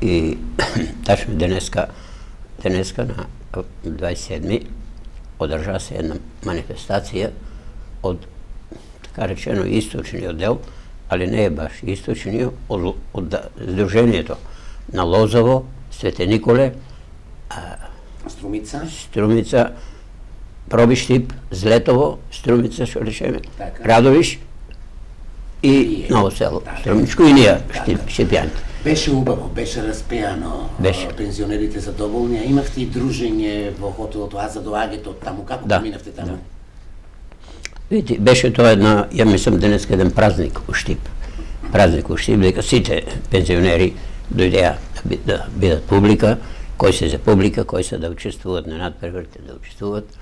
И точно денеска на 27-ми одржа се една манифестација од, така речено, источниот дел, али не е баш источниот, од Сдруженијето на Лозово, Свете Николе, Струмица, Пробиштип, Злетово, Струмица, што речеме, Радовиш и Ново село, Струмичко и ние, Шипјаните. Беше убаво, беше распеано, пензионерите задоволни, а имавте и дружење во хотелот Оаза до Агето, таму, како поминавте таму? Видите, беше тоа една, ја мислам денеска еден празник у Штип, дека сите пензионери дојдеа да бидат публика, кои се за публика, кои се да учествуват на надпреварите, да учествуват,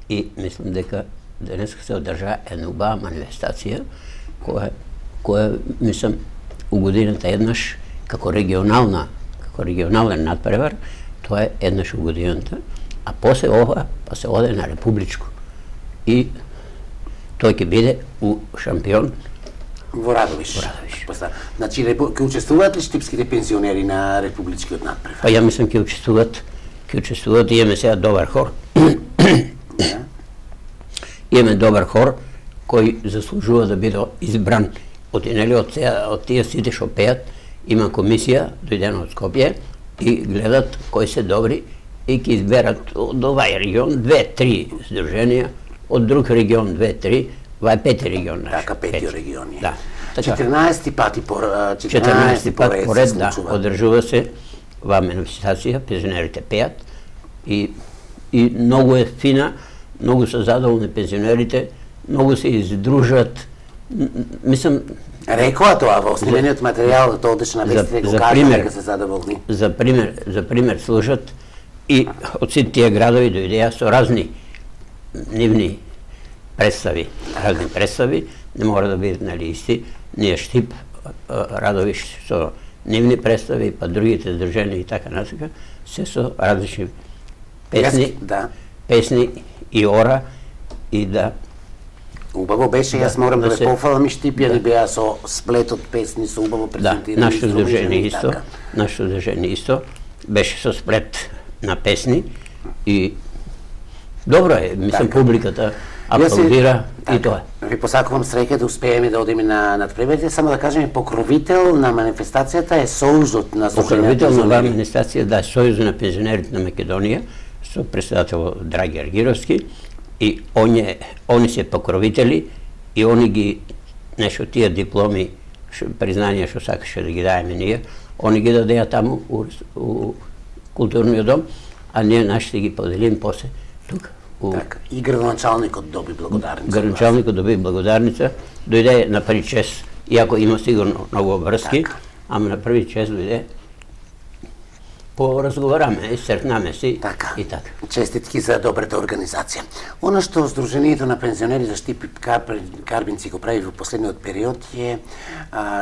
и мислам дека денеска се одржа една убава манифестација, која мислам у годината еднаш како регионален надпревар, тоа е еднаш у годината, а после ова па се оде на републичко. И тој ќе биде у Шампион во Радовиш. Значи, ќе учествуваат ли штипските пензионери на републичкиот надпревар? Па ја мислам ќе учествуваат и имаме сега добар хор. Имаме добар хор кој заслужува да биде избран од тие сите што пеат. Има комисија, дојдена од Скопје, и гледат кои се добри и ќе изберат од овај регион 2-3 здруженија, од друг регион 2-3, ова е 5 регион. Така, 5 региони. Да. 14 пати поред, да, одржува се ова манифестација, пензионерите пеат и многу е фина, многу се задоволни пензионерите, многу се издружат. Мислам, рекоа тоа во снимениот материјал, тоа одеше на вестите, го кажа дека се задоволни. За пример служат и од сите тие градови дојдеа со разни нивни представи, не мора да бидат нали исти. Ние Штип, Радовиш со нивни представи, па другите здружени и така натака, се со различни песни и ора и да. Убаво беше, јас морам да ве пофалам, и Штипјани беа со сплет од песни, со убаво презентирани. Да, нашето здружение исто беше со сплет на песни и добро е, мислам публиката аплодира и тоа. Ви посакувам среќа да успееме да одиме на надпреварите, само да кажеме покровител на манифестацијата е Сојузот на Покровител на оваа манифестација да е Сојузот на пензионерите на Македонија со председател Драги Аргировски. И они се покровители и они ги, нешто тие дипломи, признанија што сакаше да ги даеме ние, они ги дадеа таму у културниот дом, а ние нашите ги поделим после тука. Така, и градоначалникот доби благодарница. Градоначалникот доби благодарница, дојде на први час, иако има сигурно многу врски, ама на први час дојде, поразговараме, исцрпнаме си и така. Честитки за добрата организација. Она што Сдруженијето на пензионери за Штип и Карбинци го прави во последниот период е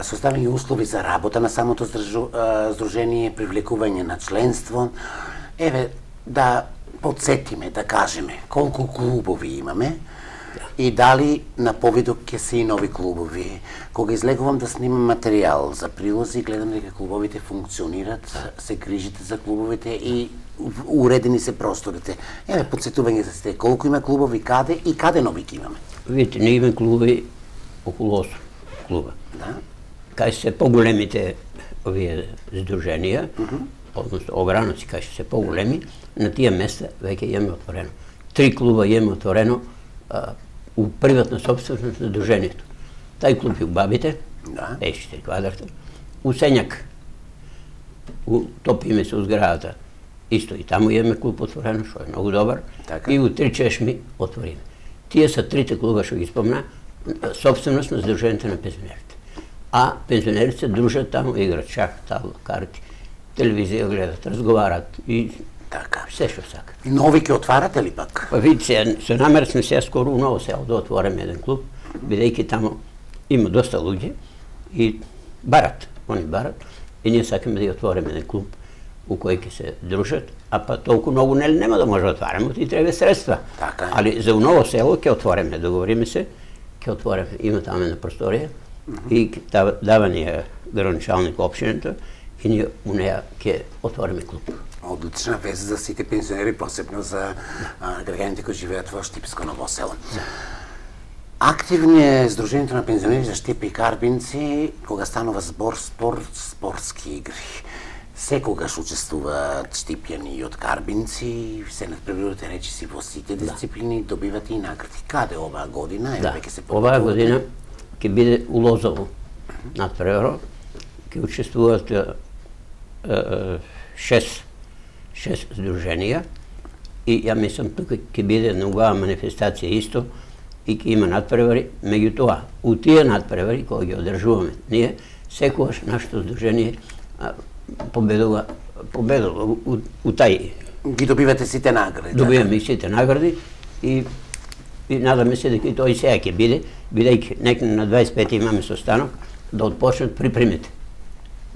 создавање услови за работа на самото здружение, привлекување на членство. Еве, да подсетиме, да кажеме, колку клубови имаме и дали на повидок ќе се и нови клубови. Кога излегувам да снимам материјал за прилози, гледам дека клубовите функционират, се грижите за клубовите и уредени се просторите. Еве, подсетување за сте, колку има клубови, каде и каде нови ќе имаме? Видите, ние имаме клубови околу 8 клуба. Да. Кај се поголемите овие здруженија, односно огранаци кај се поголеми, на тие места веќе имаме отворено. 3 клуба имаме отворено у приватна собственост на здружението. Тај клуб и у Бабите, 54 квадрата, у Сењак, у топ име се у зградата, исто и таму имаме клуб отворено, што е многу добар, и у Три чешми отвориме. Тие се трите клуба што ги спомна, собственост на здружението на пензионерите. А пензионерите се дружат таму, играат шах, табла, карти, телевизија гледат, разговарат и се што сака. И нови ќе отварате ли пак? Па видите, се намерил сме сега скоро у Ново село да отвориме еден клуб, бидејќи таму има доста луѓе и барат, они барат, и ние сакаме да ја отвориме еден клуб у кој ќе се дружат, а па толку многу нема да може да отвараме, ти треба средства. Али за у Ново село ќе отвориме, договориме се, ќе отвориме, има таму една просторија и дава ни граничалник општината и ние у неја ќе отвориме клуб. Одлична вест за сите пензионери, посебно за граѓаните кои живеат во Штипско Ново село. Активни е Сдружението на пензионери за Штип и Карбинци кога станува збор спортски игри. Секогаш учествуваат штипјани и од Карбинци, се надпреварувате речиси во сите дисциплини, добивате и награди. Каде оваа година? Оваа година ќе биде у Лозово надпревар, ќе учествуваат 6 здруженија и ја мислам тука ќе биде една убава манифестација исто и ќе има надпревари. Меѓутоа, у тие надпревари кои ги одржуваме ние, секогаш нашето здружение победува у тај. Ги добивате сите награди? Добиваме и сите награди и надаме се дека и тој сега ќе биде, бидејќи некаде на 25 имаме состанок да отпочнат припремите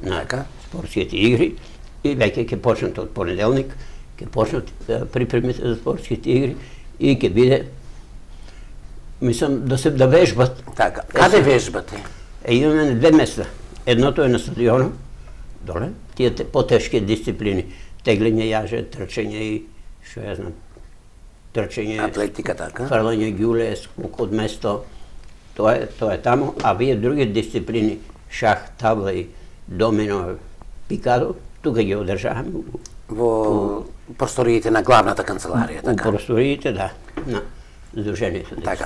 на спортските игри и веќе ќе почнат од понеделник, ќе почнат припремите за спортските игри и ќе биде, мислам, да вежбат. Така, каде вежбате? Имаме 2 места. Едното е на стадионот, доле, тие потешки дисциплини, теглење јаже, трчење и, што ја знам, трчење, атлетика, така? фрлање ѓуле, скок од место, тоа е таму, а вие други дисциплини, шах, табла и домино, пикадо, тука ги одржаваме. Во просториите на главната канцеларија, така? Во просториите, да, на Сдружението. Така.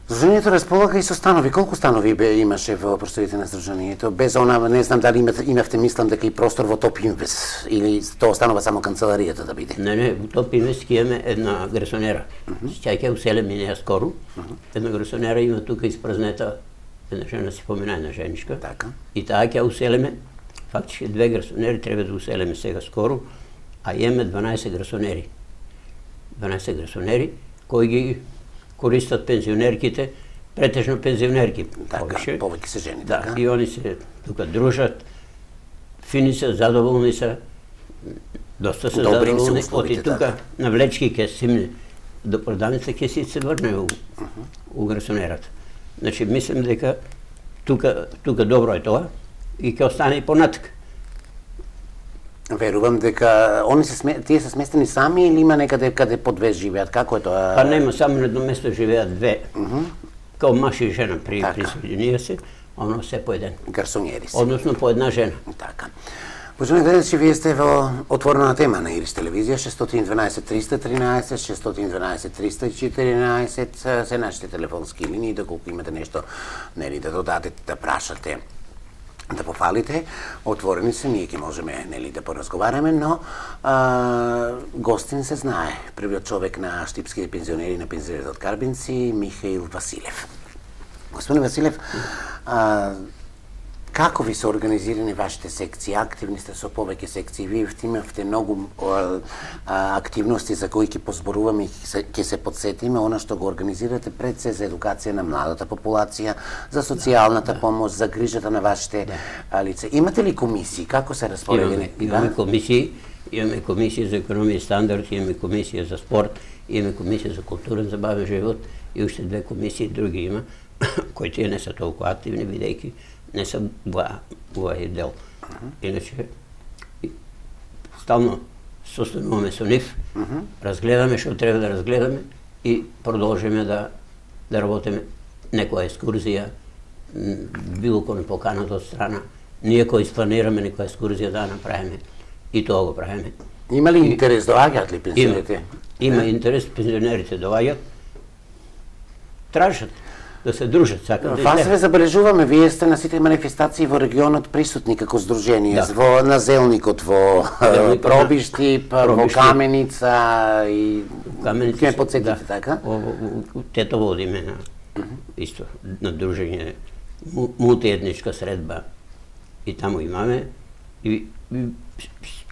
Сдружението располага и со станови. Колку станови имаше во просториите на Сдружението? Без она, не знам дали имавте, мислам дека и простор во Топ Инвест, или тоа останува само канцеларијата да биде? Не, во Топ Инвест ќе имаме една грасонера. Ќе ќе уселиме неја скоро. Една грасонера има тука испразнета, една жена си помина, една женичка. Така. И таа ќе уселиме. Фактички 2 грасонери треба да уселиме сега скоро, а имаме 12 грасонери. 12 грасонери кои ги користат пензионерките, претежно пензионерки. Така, повеќе се жени, да, така? и они се тука дружат, фини се, задоволни се, доста се задоволни. Оти тука на влечки ќе симне до продавница ќе си се врне у грасонерата. Значи, мислам дека тука добро е тоа и ќе остане и понатак. Верувам дека тие се сместени сами или има некаде каде по 2 живеат? Како е тоа? Па нема, само на едно место живеат 2. Као маж и жена присоединија се, оно се по еден. Гарсонјери се. Односно по една жена. Така. Почнете гледачи, вие сте во отворена тема на Ирис телевизија, 612-313, 612-314 се нашите телефонски линии, доколку имате нешто нели да додадете, да прашате, да пофалите, отворени се, ние ќе можеме нели да поразговараме, но гостин се знае. Првиот човек на штипските пензионери, на пензионерите од Карбинци, Михаил Василев. Господин Василев, како ви се организирани вашите секции? Активни сте со повеќе секции. Вие имавте многу активности за кои ќе позборуваме и ќе се подсетиме. Она што го организирате пред се за едукација на младата популација, за социјалната помош, за грижата на вашите лица. Имате ли комисии? Како се распоредени? Имаме комисии. Имаме комисија за економија и стандард, имаме комисија за спорт, имаме комисија за културен забавен живот и уште 2 комисии други има, кои тие не се толку активни, бидејќи не се овај дел. Иначе, стално состануваме со нив, разгледаме што треба да разгледаме и продолжиме да работиме некоја екскурзија, било кој поканат од страна, ние кои спланираме некоја екскурзија да направиме и тоа го правиме. Има ли интерес, доаѓаат ли пензионерите? Има интерес, пензионерите доаѓаат, тражат да се дружат, сакат да Вас ве забележуваме, вие сте на сите манифестации во регионот присутни како здружение, во на Зелникот, во Пробишти, во Каменица и ќе подсетите, така? Тето водиме на исто на дружење мултиетничка средба и таму имаме и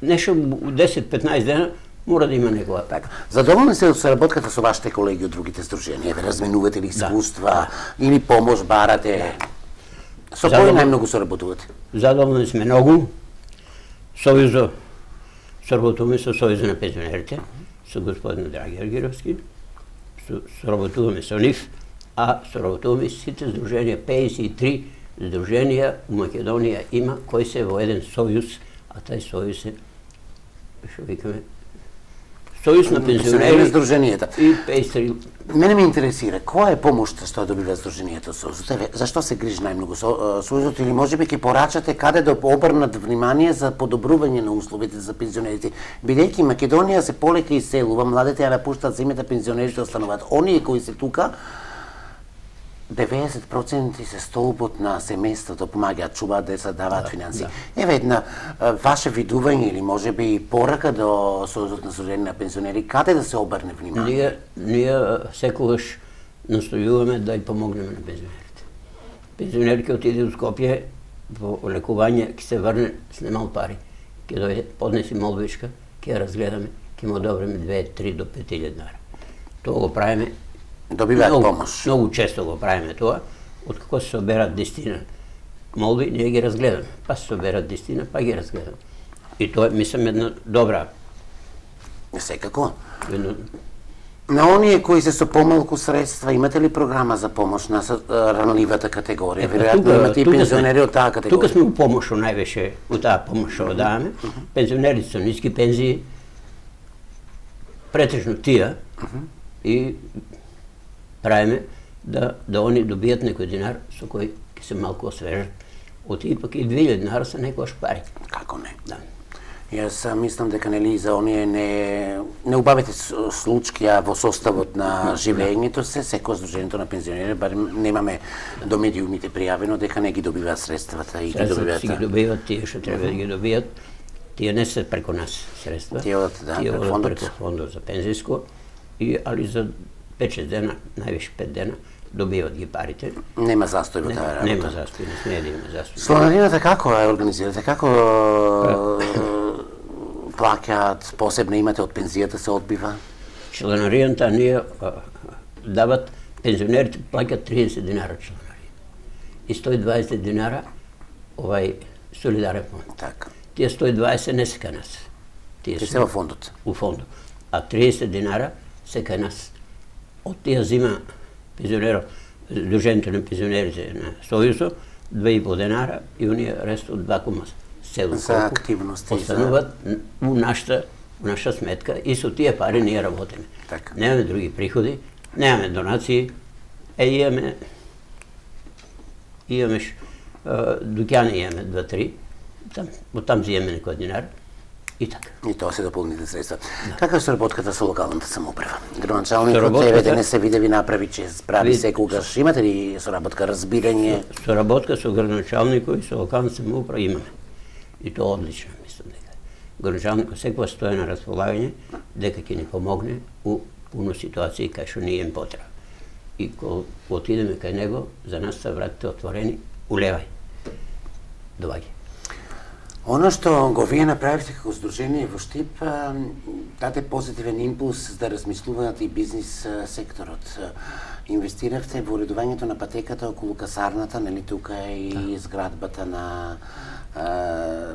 нешто 10-15 дена мора да има некоја. Така. Задоволни се од соработката со вашите колеги од другите здруженија? Ве разменувате ли искуства или помош барате? Со кој најмногу соработувате? Задоволни сме многу. Соработуваме со Сојузот на пензионерите, со господин Драги Аргировски, соработуваме со нив, а соработуваме сите здруженија 53 Združenija u Makedonija ima koji se во еден сојуз, а тај сојуз е, што викаме, сојуз на пензионери Сдруженијата. и пејстри. Мене ме интересира, која е помошта што добива Сдруженијето Сојузот? Зашто се грижи најмногу Сојузот или можеби ќе порачате каде да обрнат внимание за подобрување на условите за пензионерите? Бидејќи Македонија се полека иселува, младите ја напуштаат земјата, пензионерите остануваат. Оние кои се тука 90% се столбот на семејството, помагаат, чуваат деца, даваат финансии. Еве една ваше видување или можеби порака до Сојузот на Сдружени на пензионери, каде да се обрне внимание? Ние секогаш настојуваме да ја помогнеме на пензионерите. Пензионер ќе отиде у Скопје во лекување, ќе се врне с немал пари. Ќе дојде, поднеси молбичка, ќе ја разгледаме, ќе му одобриме 2-3 до 5.000 динара. Тоа го правиме. Добиваат помош. Многу често го правиме тоа. Откако се соберат 10 молби, ние ги разгледаме. Па се соберат 10, па ги разгледаме. И тоа е, мислам, една добра. Секако. На оние кои се со помалку средства, имате ли програма за помош на ранливата категорија? Веројатно имате и пензионери од таа категорија. Тука сме у помош највеше, у таа помош што даваме. Пензионерите со ниски пензии, претежно тие, и правиме да они добијат некој динар со кој ќе се малку освежат. Оти пак и 2.000 динара се некојаш пари. Како не? Да. Јас мислам дека нели за оние не убавите случаи во составот на живењето се, секој Сдруженијето на пензионери, барем немаме до медиумите пријавено дека не ги добиваат средствата и ги добиваат. Средствата ги добиваат тие што треба да ги добијат. Тие не се преко нас средства. Тие одат, да, преко фондот за пензијско, али за 5-6 дена, највише 5 дена, добиват ги парите. Нема застој во таа работа. Нема застој, не смее да има застој. Слонарината како ја организирате? Како плаќаат, посебно имате од пензијата се одбива? Чланаријата ние дават, пензионерите плаќаат 30 динара чланарија. И 120 динара солидарен фонд. Така. Тие 120 не се кај нас. Тие се во фондот. У фондот. А 30 динара се кај нас. Од тие зима пензионерот, Сдруженијето на пензионерите на Сојузот, 2,5 динара и оние рест од 2,7 за активности остануваат у наша сметка и со тие пари ние работиме. Така. Немаме други приходи, немаме донации, имаме дуќани, имаме 2-3, оттам зиеме некој динар. И така. И тоа се дополните средства. Каква е соработката со локалната самоуправа? Градоначалникот еве не се видеви направи че прави секогаш. Имате ли соработка, разбирање? Соработка со градоначалникот и со локалната самоуправа имаме. И тоа одлично, мислам дека. Градоначалникот секогаш стои на располагање дека ќе ни помогне у пуно ситуации кај што ние им потреба. И кога отидеме кај него, за нас се вратите отворени, улевај. Доваѓај. Оно што го вие направивте како Сдружение во Штип, даде позитивен импулс да размислуваат и бизнис секторот. Инвестиравте во уредувањето на патеката околу касарната, нели тука е и зградбата на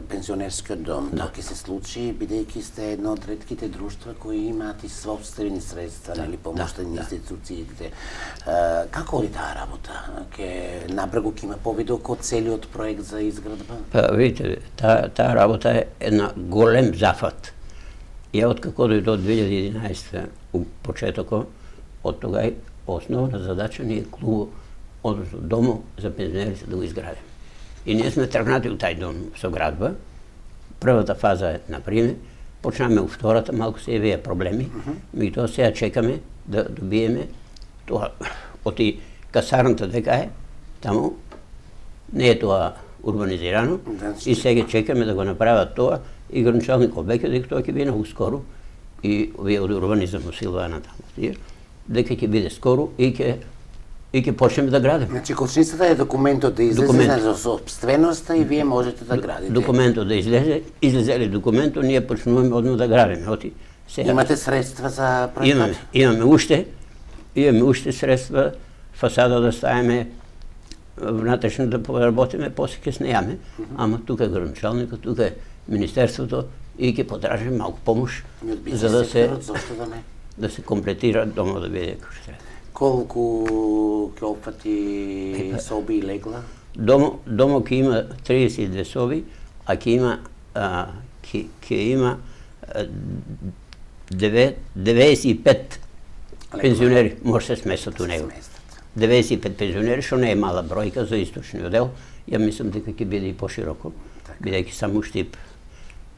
пензионерскиот дом. Тоа ќе се случи, бидејќи сте едно од ретките друштва кои имаат и собствени средства, нели помоштени институциите. Како оди таа работа? Напрегу ќе има повидок од целиот проект за изградба? Па видите, таа работа е една голем зафат. Ја откако дојде од 2011 у почетокот, од тогај основна задача ни е клуб, односно домо за пензионерите да го изградиме. И ние сме тргнати у тај дом со градба. Првата фаза е наприме, почнаме у втората, малку се јавија проблеми, меѓутоа сега чекаме да добиеме тоа. Оти касарната дека е, таму не е тоа урбанизирано и сега чекаме да го направат тоа и градоначалникот обеќа дека тоа ќе биде многу скоро и овие од урбанизам усилуваат на таму. Дека ќе биде скоро и ќе почнеме да градиме. Значи, кочницата е документот да излезе за собственоста и вие можете да градите. Документот да излезе ли документот, ние почнуваме одма да градиме. Имате средства за проектот? Имаме уште средства, фасада да ставиме, внатрешно да поработиме, после ќе снејаме. Ама тука е градоначалникот, тука е Министерството и ќе потражиме малку помош за да се комплетира домот да биде како што треба. Колку ќе опфати соби и легла? домо ќе има 32 соби, а ќе има 95 пензионери може се сместат у него. 95 пензионери, што не е мала бројка за источниот дел. Ја мислам дека ќе биде и пошироко, бидејќи само Штип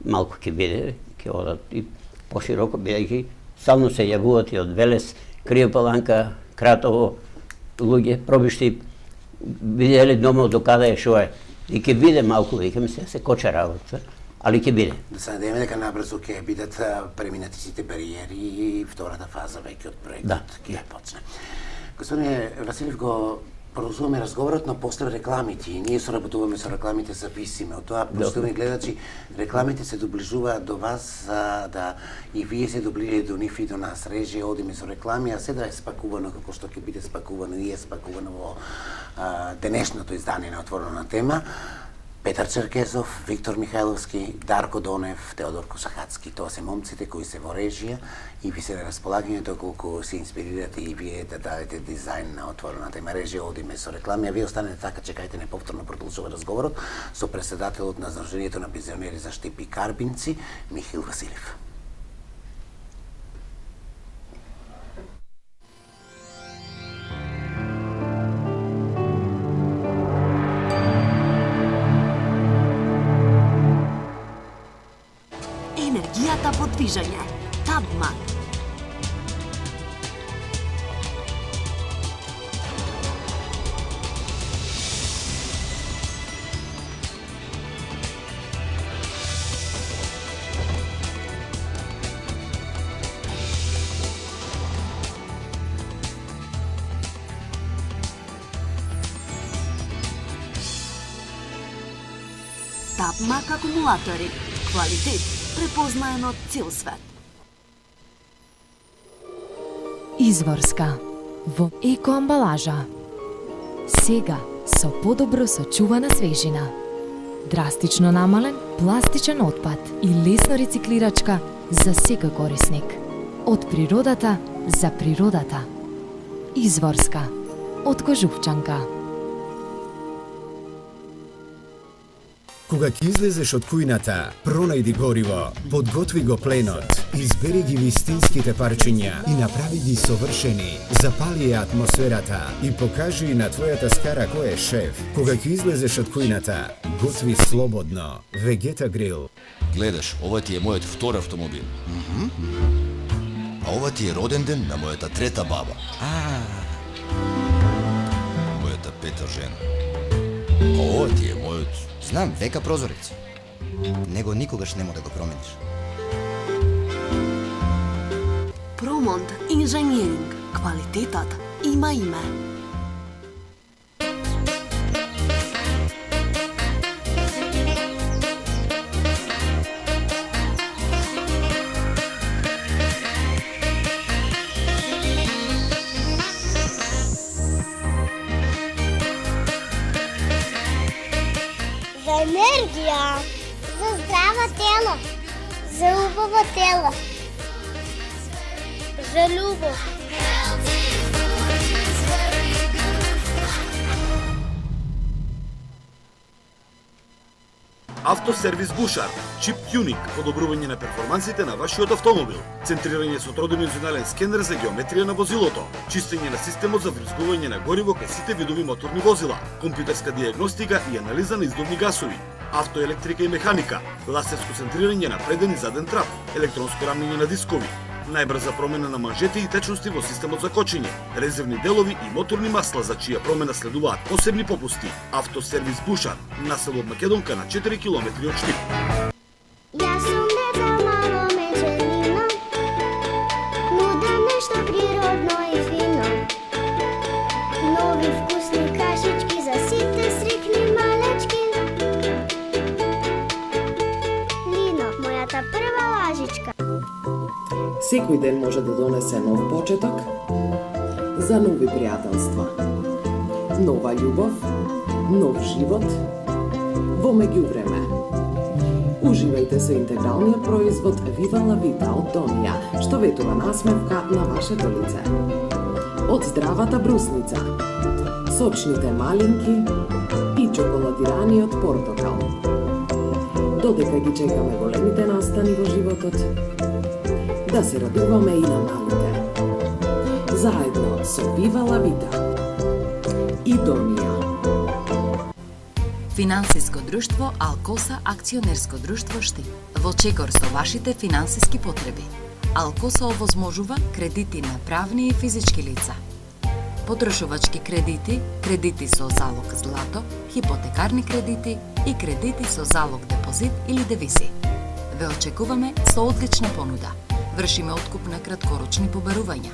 малку ќе биде, ќе одат и пошироко, бидејќи стално се јавуват и од Велес, Криопаланка, Кратово, луѓе, проби Штип, виделе дома до каде е, шо е. И ќе биде малку, викаме се коча работа, али ќе биде. Да се надееме дека набрзо ќе бидат преминати сите бариери и втората фаза веќе од проектот ќе почне. Господине Василев, го продолжуваме разговорот, но после рекламите. Ние соработуваме со рекламите, зависиме од тоа. Почитувани гледачи, рекламите се доближуваат до вас, да и вие се доближите до нив и до нас. Режија одиме со реклами, а седа е спакувано како што ќе биде спакувано и е спакувано во денешното издание на Отворена тема. Петар Черкезов, Виктор Михајловски, Дарко Донев, Теодор Кошахацки. Тоа се момците кои се во режија и ви се на располагање доколку се инспирирате и вие да дадете дизајн на Отворена тема. Режија одиме со реклами, а вие останете така, чекајте, не повторно продолжува разговорот со претседателот на Сдруженијето на пензионери за Штип и Карбинци, Михаил Василев. Енергијата по движење. Табмак. Табмак акумулатори. Квалитет препознаен од цел свет. Изворска во еко-амбалажа. Сега со подобро сочувана свежина. Драстично намален пластичен отпад и лесно рециклирачка за секој корисник. Од природата за природата. Изворска од Кожувчанка. Кога ќе излезеш од кујната, пронајди гориво, подготви го пленот, избери ги вистинските парчиња и направи ги совршени, запали ја атмосферата и покажи на твојата скара кој е шеф. Кога ќе излезеш од кујната, готви слободно. Вегета Грил. Гледаш, ова ти е мојот втор автомобил. А ова ти е роден ден на мојата трета баба. Мојата пета жена. А ова ти е мојот... Знам, века прозорец. Него никогаш нема да го промениш. Промонт инженеринг. Квалитетот има име. Енергија за здраво тело, за убаво тело, за љубов. Автосервис Бушар, чип тюнинг, подобрување на перформансите на вашиот автомобил, центрирање со тродимензионален скенер за геометрија на возилото, чистење на системот за врзгување на гориво кај сите видови моторни возила, компјутерска дијагностика и анализа на издувни гасови, автоелектрика и механика, ласерско центрирање на преден и заден трап, електронско рамнење на дискови, најбрза промена на манжети и течности во системот за кочење, резервни делови и моторни масла за чија промена следуваат посебни попусти. Автосервис Бушар, насело од Македонка на 4 километри од Штип. Јас сум дете мало меченино, нуда нешто природно и фино. Нови вкусни кашички за сите срикни малечки. Лино, мојата прва лажичка. Секој ден може да донесе нов почеток за нови пријателства, нова љубов, нов живот во меѓувреме. Уживајте со интегралниот производ Viva La Vita од Донија, што ветува насмевка на вашето лице. Од здравата брусница. сочните малинки и чоколадираниот портокал. Додека ги чекаме големите настани во животот, да се радуваме и на малите. Заедно со Вива ла Вита и Донија. Финансиско друштво Алкоса акционерско друштво Штип. Во чекор со вашите финансиски потреби. Алкоса овозможува кредити на правни и физички лица. Потрошувачки кредити, кредити со залог злато, хипотекарни кредити и кредити со залог депозит или девизи. Ве очекуваме со одлична понуда. Вршиме откуп на краткорочни побарувања.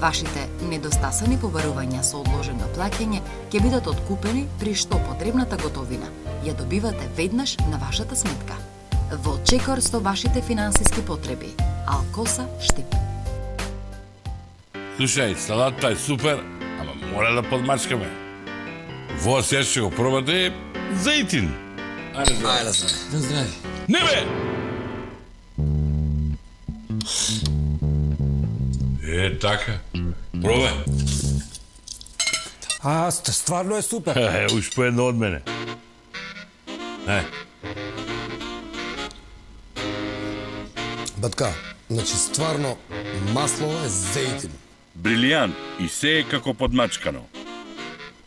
Вашите недостасани побарувања со одложено плаќање ќе бидат откупени при што потребната готовина ја добивате веднаш на вашата сметка. Во чекор со вашите финансиски потреби. Алкоса Штип. Слушај, салатата е супер, ама мора да подмачкаме. Во сега ќе го пробате зејтин. Ајде, здрави. Не бе! Така. Пробај. Стварно е супер. Уж по едно од мене. Батка, значи стварно масло е зејтин. Брилијант и се е како подмачкано.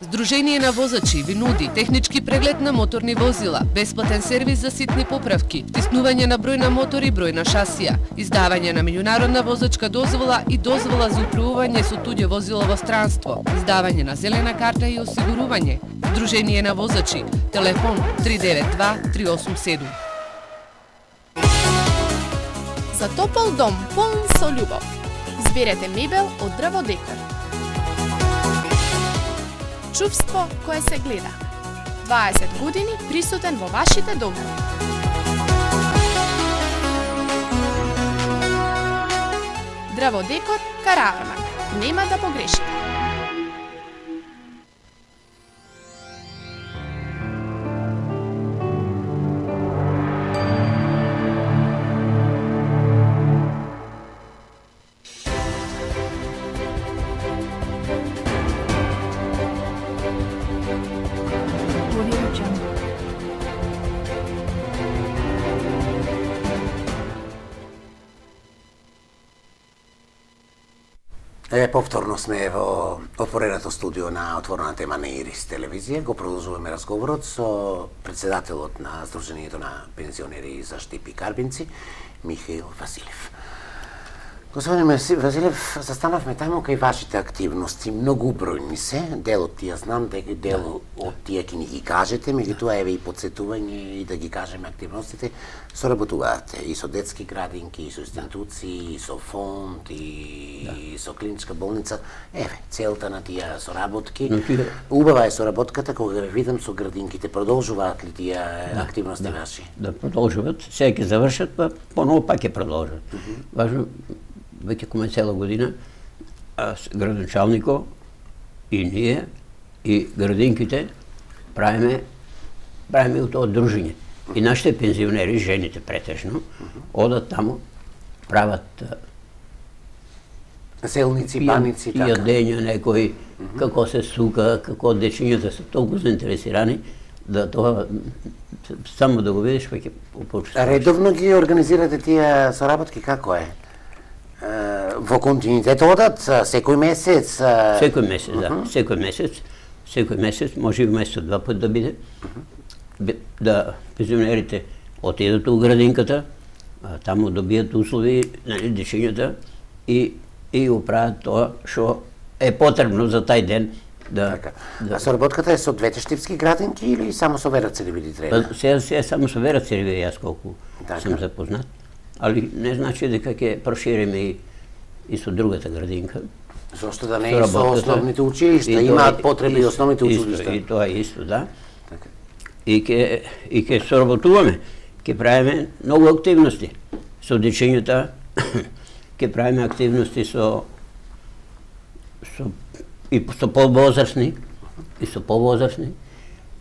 Сдружение на возачи ви нуди технички преглед на моторни возила, бесплатен сервис за ситни поправки, втиснување на број на мотор и број на шасија, издавање на меѓународна возачка дозвола и дозвола за управување со туѓе возило во странство, издавање на зелена карта и осигурување. Сдружение на возачи, телефон 392 387. За топол дом полн со љубов. Изберете мебел од Дрво Декор. Чувство кое се гледа. 20 години присутен во вашите домови. Дрво Декор, Караармак. Нема да погрешите. Повторно сме во отвореното студио на Отворена тема на Ирис телевизија. Го продолжуваме разговорот со председателот на Сдруженијето на пензионери за Штип и Карбинци, Михаил Василев. Господин Василев, застанавме таму кај вашите активности, многу бројни се, дел од тие знам, дел од тие ќе ни ги кажете, меѓутоа еве и подсетување и да ги кажеме активностите, соработувате и со детски градинки, и со институции, и со фонд, и со клиничка болница. Еве, целта на тие соработки. Убава е соработката, кога ве видам со градинките, продолжуваат ли тие активности ваши? Да, продолжуваат. Сега ќе завршат, па поново пак ќе продолжат. Важно, веќе коме цела година, градоначалнико и ние и градинките правиме у тоа дружење. И нашите пензионери, жените претежно, одат таму, прават селници, паници, и јадења некои, како се сука, како дечињата се толку заинтересирани, да тоа само да го видиш, па ќе почувствуваш. Редовно ги организирате тие соработки, како е? Во континуитет одат секој месец? Секој месец, да. Секој месец, може и месец два пат да биде. Да пензионерите отидат у градинката, таму добијат услови на дечињата и оправат тоа што е потребно за тај ден. А соработката е со двете штипски градинки или само со Вера Церевиди треба? Сега само со Вера Церевиди, јас колку сум запознат. Али не значи дека ќе прошириме и со другата градинка. Зошто да не и со основните училишта? Имаат потреби и основните училишта. И тоа е исто, да. И ќе соработуваме, ќе правиме многу активности со дечињата, ќе правиме активности со повозрастни,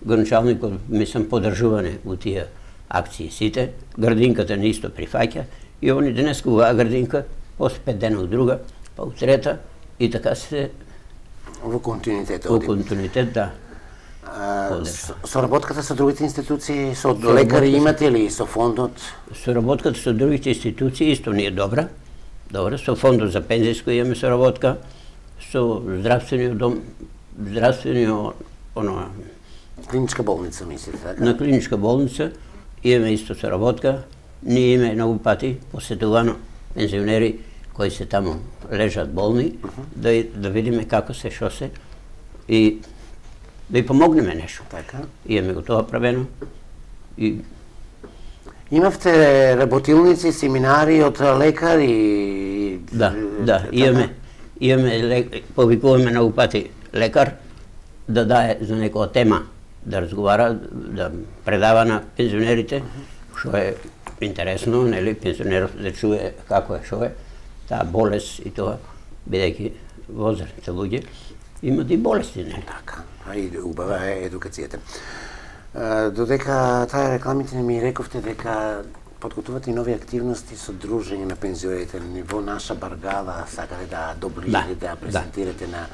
Градоначалникот мислам подржуване у тие акции сите, градинката не исто прифаќа и они денеска оваа градинка, после 5 дена у друга, па у трета и така се Во континуитет Во одим. континуитет, да. Соработката со другите институции, со лекари имате ли, со фондот? Соработката со другите институции исто не е добра. Добра, со фондот за пензијско имаме соработка, со здравствениот дом, Клиничка болница, мислите, така? На клиничка болница имаме исто соработка. Ние имаме многу пати посетувано пензионери кои се таму лежат болни, да видиме како се, шо се и да ја помогнеме нешто. Така. Имаме го тоа правено. И имавте работилници, семинари од лекари? Да, имаме повикуваме многу пати лекар да дае за некоја тема, да разговара, да предава на пензионерите, што е интересно, нели, пензионерот да чуе како е, што е таа болест и тоа, бидејќи возрастните луѓе имат и болести, нели? Така, и убава е едукацијата. Додека таа рекламите не ми рековте дека подготувате и нови активности со дружење на пензионерите на ниво наша Баргала, сакате да доближите, да презентирате на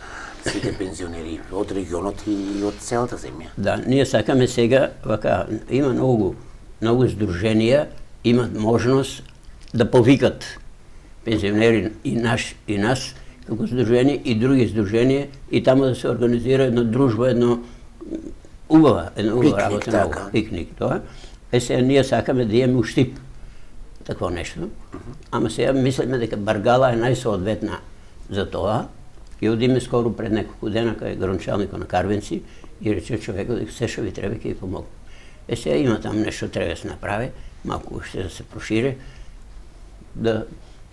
сите пензионери од регионот и од целата земја. Да, ние сакаме сега, вака, има многу здруженија, имат можност да повикат пензионери и нас како здружение и други здруженија и таму да се организира една дружба, една убава работа, пикник, тоа. Сега ние сакаме да имаме уштип такво нешто, ама сега мислиме дека Баргала е најсоодветна за тоа и одиме скоро пред неколку дена кај граничалникот на Карвенци и рече човекот дека се што ви треба ќе ви помогне. Сега има там нешто треба да се направи, малку уште да се прошири, да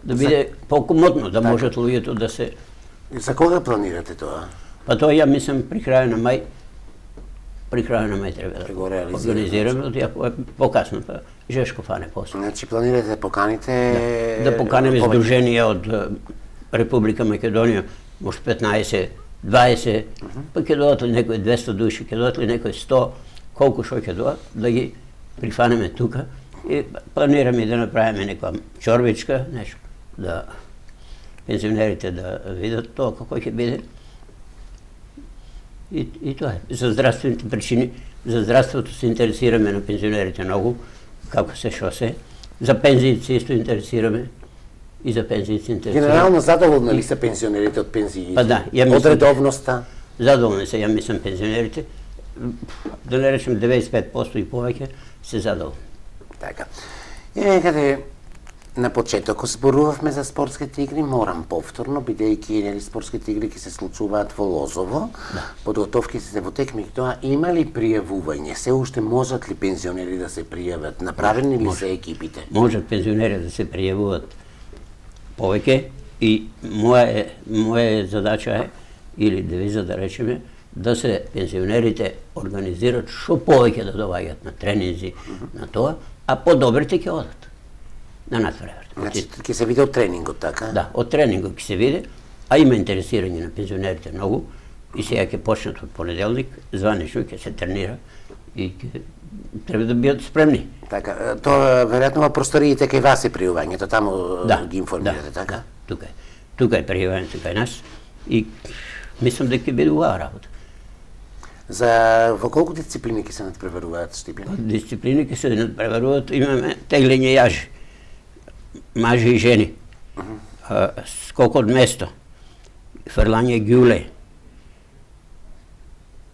биде покомотно, да можат луѓето да се... За кога планирате тоа? Па тоа ја мислам при крај на мај треба да организираме, ако е покасно, па Жешко фане после. Значи планирате да поканите... Да поканеме здруженија од Република Македонија, може 15, 20, па ќе додат ли некои 200 души, ќе додат ли некои 100, колку што ќе додат, да ги прифанеме тука и планираме да направиме некоја чорбичка, нешто, да пензионерите да видат тоа како ќе биде. И тоа е. За здравствените причини, за здравството се интересираме на пензионерите многу, како се, шо се. За пензиите се исто интересираме и за пензиите се интересираме. Генерално задоволни ли се пензионерите од пензиите? Па да, од редовноста? Задоволни се, ја мислам пензионерите. Да не речем 95% и повеќе се задоволни. Така. И некаде на почеток зборувавме за спортските игри, морам повторно, бидејќи спортските игри ќе се случуваат во Лозово, подготовките се во текми, тоа има ли пријавување? Се уште можат ли пензионери да се пријават? Направени ли се екипите? Можат пензионери да се пријавуваат повеќе и моја задача е, или девиза да речеме, да се пензионерите организират што повеќе да доаѓаат на тренинзи, на тоа, а подобрите ќе одат на надвревер. Значи, ќе се види од тренингот, така? Да, од тренингот ќе се види, а има интересирање на пензионерите многу и сега ќе почнат од понеделник, званично ќе се тренира и треба да бидат спремни. Така, тоа веројатно во просториите кај вас е пријувањето, таму ги информирате, така? Да, тука е пријувањето кај нас и мислам дека ќе биде убава работа. За во колку дисциплини ќе се надпреваруваат Штипјани? Дисциплини ќе се надпреваруваат, имаме теглење јажи, мажи и жени, скок од место, фрлање ѓуле.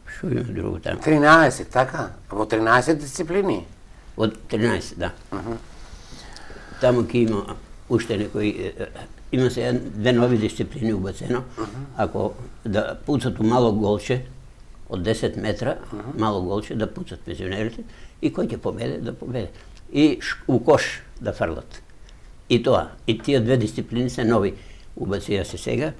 Што има друго таму? 13, така? Во 13 дисциплини? Во 13, да. Таму ќе има уште некои, има се две нови дисциплини убацено, ако да пуцат у мало голче, од 10 метра, мало голче, да пуцат пензионерите и кој ќе победе, да победе. И у кош да фрлат. И тоа, и тие две дисциплини се нови, убација се сега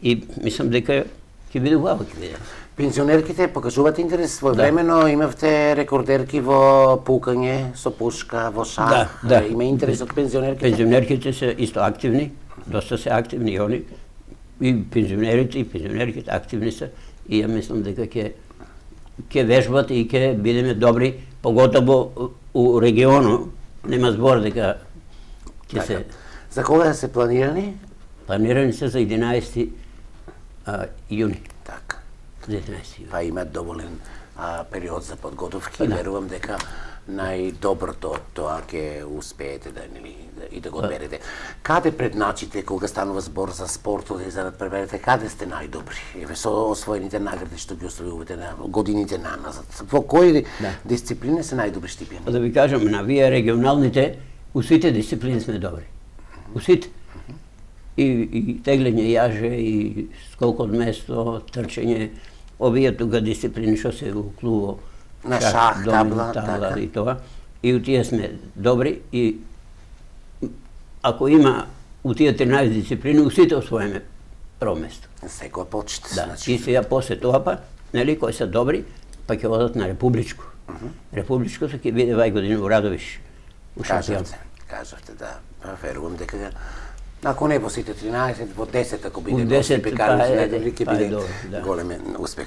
и мислам дека ќе биде убаво, ќе биде. Пензионерките покажуваат интерес своевремено, имавте рекордерки во пукање со пушка, во шах, има интерес од пензионерките? Пензионерките се исто активни, доста се активни и они, и пензионерите и пензионерките активни се и ја мислам дека ќе вежбат и ќе бидеме добри, поготово у региону, нема збор дека ќе се... За кога се планирани? Планирани се за 11 Јуни. Така. 19 јуни. Па има доволен период за подготовки. Верувам дека најдоброто тоа ќе успеете и да го одберете. Каде предначите кога станува збор за спортот и за надпреварите, каде сте најдобри? Еве со освоените награди што ги освојувате на годините наназад. Во кои дисциплини се најдобри штипени? Да ви кажам, на вие регионалните, у сите дисциплини сме добри. У сите. И теглење јаже, и скок од место, трчење, овие тука дисциплини што се у клубо, на шах, табла и тоа. И у тие сме добри и ако има у тие 13 дисциплини, у сите освоиме прво место. Секој почит. Да, и сега после тоа па, нели, кои се добри, па ќе одат на републичко. Републичко се ќе биде вај година у Радовиш. Кажавте, да. Верувам дека ако не во сите 13, во 10 ако биде во 10 ќе биде голем успех.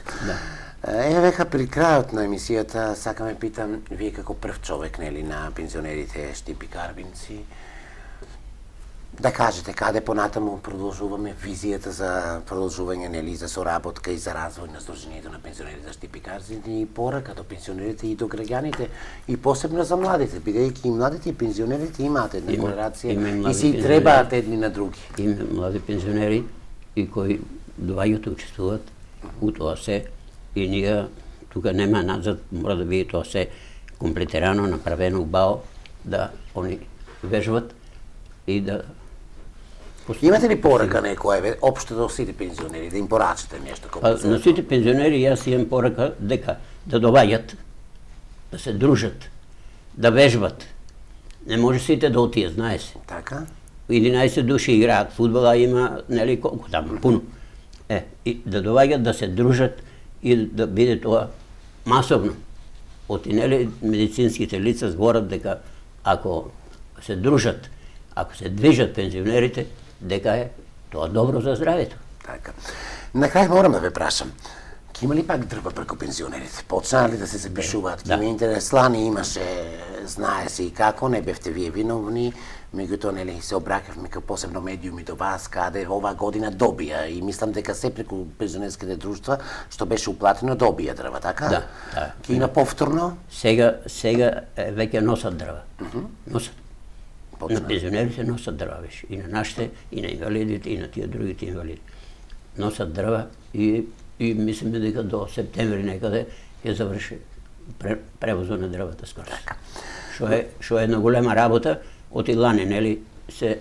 Века при крајот на емисијата сакаме питам вие како прв човек нели на пензионерите Штипи Карбинци да кажете каде понатаму продолжуваме визијата за продолжување нели за соработка и за развој на Сдруженијето на пензионерите Штипи Карбинци и порака до пензионерите и до граѓаните и посебно за младите, бидејќи и младите и пензионерите имаат една корелација и си требаат едни на други. Има млади пензионери и кои доаѓаат да учествуваат у тоа се и ние тука нема назад, мора да биде тоа се комплетирано, направено убаво, да они вежбат и да... Имате ли порака некоја, општо до сите пензионери, да им порачате нешто? На сите пензионери јас имам порака дека да доваѓат, да се дружат, да вежбат. Не може сите да отијат, знае се. Така? 11 души играат фудбала, има, нели, колку таму, пуно. И да доваѓат, да се дружат и да биде тоа масовно. Оти, нели, медицинските лица зборат дека ако се дружат, ако се движат пензионерите, дека е тоа добро за здравето. Така. На крај морам да ве прашам. Ке има ли пак дрва преку пензионерите? Почнаа ли да се запишуваат? Ке има интерес? Слани имаше, знае се и како, не бевте вие виновни, меѓутоа нели се обраќавме како посебно медиуми до вас, каде оваа година добија и мислам дека се преку пензионерските друштва што беше уплатено добија дрва, така? Да. Ке има повторно? Сега веќе носат дрва. Носат. На пензионерите носат дрва беше. И на нашите, и на инвалидите, и на тие другите инвалиди. Носат дрва и мислиме дека до септември некаде ќе заврши превозот на дрвата скоро. Така. Што е една голема работа, од лани, нели, се...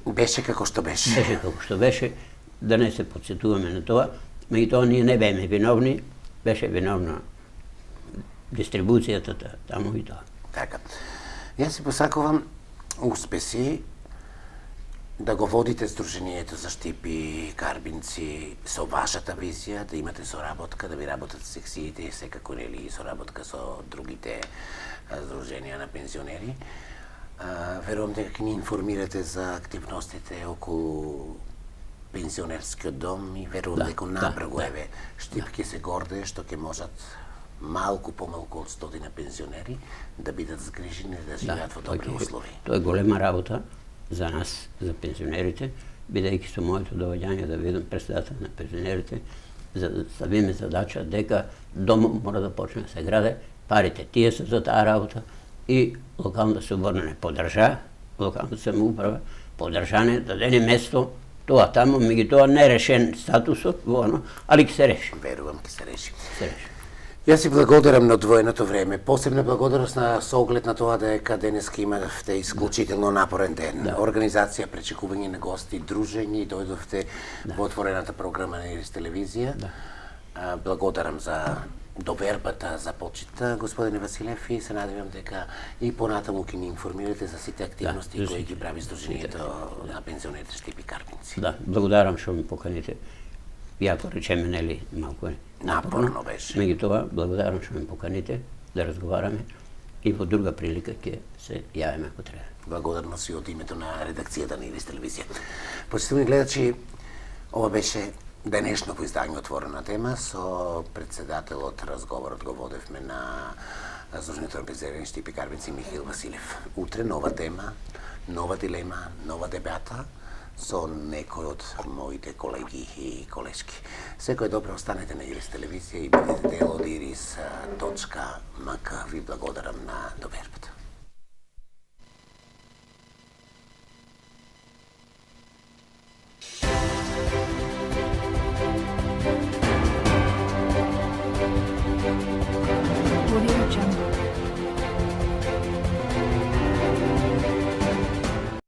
Беше како што беше. Беше како што беше, да не се подсетуваме на тоа, меѓутоа ние не беме виновни, беше виновна дистрибуцијата таму и тоа. Така. Јас си посакувам успеси да го водите Сдруженијето за Штипи Карбинци со вашата визија, да имате соработка, да ви работат секциите и секако нели и соработка со другите здруженија на пензионери. Верувам дека ќе ни информирате за активностите околу пензионерскиот дом и верувам дека напрегу еве Штип ќе се гордее што ќе можат малку помалку од 100 пензионери да бидат згрижени да живеат во добри услови. Тоа е голема работа за нас, за пензионерите, бидејќи со моето доаѓање да видам председател на пензионерите, ставиме задача дека домот мора да почне да се граде, парите тие се за таа работа и локалната соборна не поддржа, локалната самоуправа поддржане, дадене место, тоа таму, меѓутоа не решен статусот во оно, али ќе се реши. Верувам ќе се реши. Јас си благодарам на одвоеното време. Посебна благодарност со оглед на тоа дека денеска имавте исклучително напорен ден. Организација, пречекување на гости, дружење и дојдовте во отворената програма на Ирис телевизија. Благодарам за довербата, за почита, господине Василев, и се надевам дека и понатаму ќе ни информирате за сите активности кои ги прави Сдруженијето на пензионерите Штипи Карбинци. Да, благодарам што ме поканите. Јако речеме, нели, малку напорно беше. Меѓутоа, благодарам што ме поканите да разговараме и во друга прилика ќе се јавиме ако треба. Благодарност и од името на редакцијата на Ирис телевизија. Почитувани гледачи, ова беше денешното издање Отворена тема со председателот. Разговорот го водевме на Сдруженијето на пензионерите Штипи Карбинци Михаил Василев. Утре нова тема, нова дилема, нова дебата со некој од моите колеги и колешки. Секој добро, останете на Ирис телевизија и бидете дел од Ирис.мк. Ви благодарам на довербата.